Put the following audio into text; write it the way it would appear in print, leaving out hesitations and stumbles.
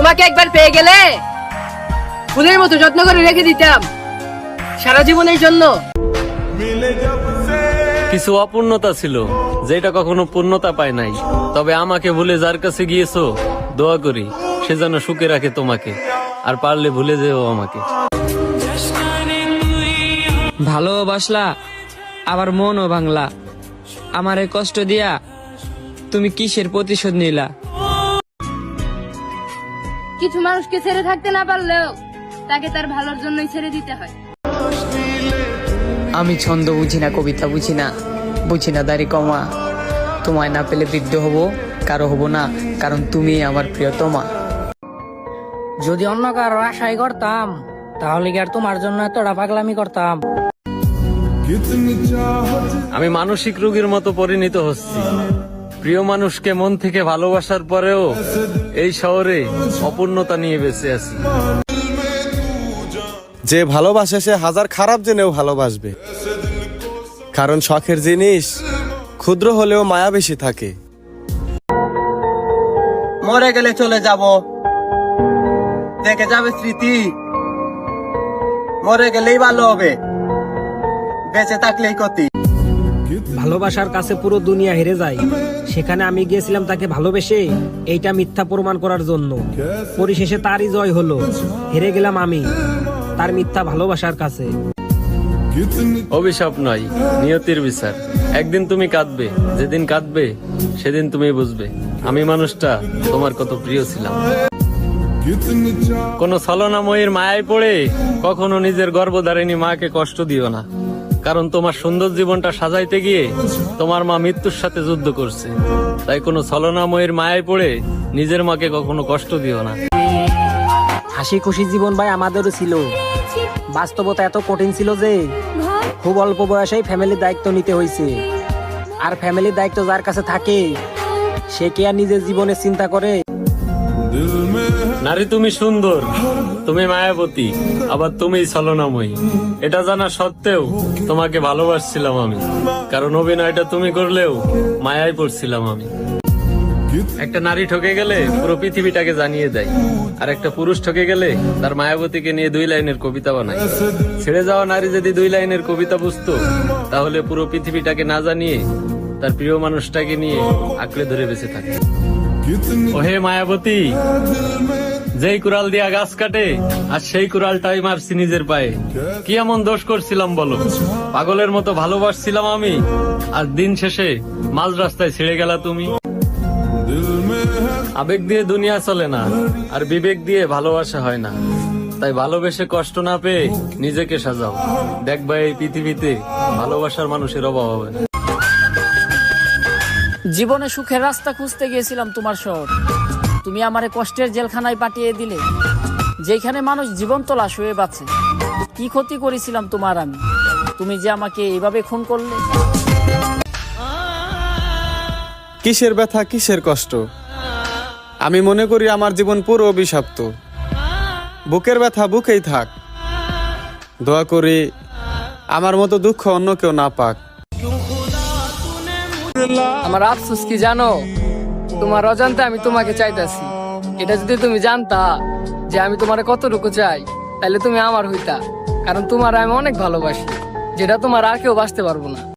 তোমাকে একবার পেয়ে গেলে ফুলের মতো যত্ন করে রেখে দিতাম সারা জীবনের জন্য। কিছু অপূর্ণতা ছিল যেটা কখনো পূর্ণতা পায় নাই, তবে আমাকে ভুলে যার কাছে গিয়েছো দোয়া করি সে যেন সুখে রাখে তোমাকে, আর পারলে ভুলে যেও আমাকে। ভালোবাসলা আবার মনও ভাঙলা, আমারে কষ্ট দিয়া তুমি কিসের প্রতিশোধ নিলা? কিছু মানুষকে ছেড়ে থাকতে না পারলেও তাকে তার ভালোর জন্যই ছেড়ে দিতে হয়। আমি ছন্দ বুঝি না, কবিতা বুঝি না, বুঝি না দাড়ি কমা। তোমায় না পেলে বৃদ্ধ হব, কারো হব না, কারণ তুমি আমার প্রিয়তমা। যদি অন্য কারো আশাই করতাম তাহলে কি আর তোমার জন্য এতটা পাগলামি করতাম? আমি মানসিক রোগীর মতো পরিণত হচ্ছি। প্রিয় মানুষকে মন থেকে ভালোবাসার পরেও এই শহরে অপূর্ণতা নিয়ে বেঁচে আছি। যে ভালোবাসে সে হাজার খারাপ জেনেও ভালোবাসবে, কারণ শখের জিনিস ক্ষুদ্র হলেও মায়া বেশি থাকে। মরে গেলে চলে যাব, দেখে যাবে স্মৃতি। মরে গেলেই ভালো হবে, বেঁচে থাকলেই ক্ষতি। ভালোবাসার কাছে পুরো দুনিয়া হেরে যায়, সেখানে আমি গিয়েছিলাম তাকে ভালোবেসে এইটা মিথ্যা প্রমাণ করার জন্য। পরিশেষে তারই জয় হলো, হেরে গেলাম আমি তার মিথ্যা ভালোবাসার কাছে। অভিশাপ নয়, নিয়তির বিচার। একদিন তুমি কাঁদবে, যেদিন কাঁদবে সেদিন তুমি বুঝবে আমি মানুষটা তোমার কত প্রিয় ছিলাম। কোন ছলনাময়ীর মায়ায় পড়ে কখনো নিজের গর্ভধারিণী মাকে কষ্ট দিও না, কারণ তোমার সুন্দর জীবনটা সাজাইতে গিয়ে তোমার মা মৃত্যুর সাথে যুদ্ধ করছে। তাই কোনো ছলনাময়ীর মায়ায় পড়ে নিজের মাকে কখনো কষ্ট দিও না। হাসি খুশি জীবন ভাই আমাদেরও ছিল, বাস্তবতা এত কঠিন ছিল যে খুব অল্প বয়সেই ফ্যামিলির দায়িত্ব নিতে হয়েছে। আর ফ্যামিলির দায়িত্ব যার কাছে থাকে সে কি আর নিজের জীবনের চিন্তা করে? নারী তুমি সুন্দর, তুমি মায়াবতী, আবার তুমি ছলনাময়ী। এটা জানা সত্ত্বেও তোমাকে ভালোবাসছিলাম আমি, কারণ অভিনয়টা তুমি করলেও মায়ায় পড়ছিলাম আমি। একটা নারী ঠকে গেলে পুরো পৃথিবীটাকে জানিয়ে দেয়, আর একটা পুরুষ ঠকে গেলে তার মায়াবতীকে নিয়ে 2 লাইনের কবিতা বানায়। ছেড়ে যাওয়া নারী যদি 2 লাইনের কবিতা বুঝতো, তাহলে পুরো পৃথিবীটাকে না জানিয়ে তার প্রিয় মানুষটাকে নিয়ে আঁকড়ে ধরে বেঁচে থাকে। ওহে মায়াবতী, যেই কুড়াল দিয়া গাছ কাটে আর সেই কুড়ালটাই মারছি নিজের পায়ে। কি এমন দোষ করছিলাম বলো? পাগলের মতো ভালোবাসছিলাম আমি, আর দিন শেষে মাঝ রাস্তায় ছেড়ে গেলা তুমি। আবেগ দিয়ে দুনিয়া চলে না, আর বিবেক দিয়ে ভালোবাসা হয় না। তাই ভালোবেসে কষ্ট না পেয়ে নিজেকে সাজাও, দেখবা এই পৃথিবীতে ভালোবাসার মানুষের অভাব হবে না। জীবনে সুখের রাস্তা খুঁজতে গিয়েছিলাম তোমার শহর, তুমি আমারে কষ্টের জেলখানায় পাঠিয়ে দিলে, যেখানে মানুষ জীবন্ত লাশ হয়ে বাঁচে। কি ক্ষতি করেছিলাম তোমার আমি, তুমি যে আমাকে এইভাবে খুন করলে? কিসের ব্যথা, কিসের কষ্ট? আমি মনে করি আমার জীবন পুরো অভিশপ্ত। বুকের ব্যথা বুকেই থাক, দোয়া করি আমার মতো দুঃখ অন্য কেউ না পাক। আমার আফসোস কি জানো, তোমার অজান্তে আমি তোমাকে চাইতাছি। এটা যদি তুমি জানতা যে আমি তোমার কতটুকু চাই, তাহলে তুমি আমার হইতা, কারণ তোমার আমি অনেক ভালোবাসি, যেটা তোমার আর কেউ বাঁচতে পারবো না।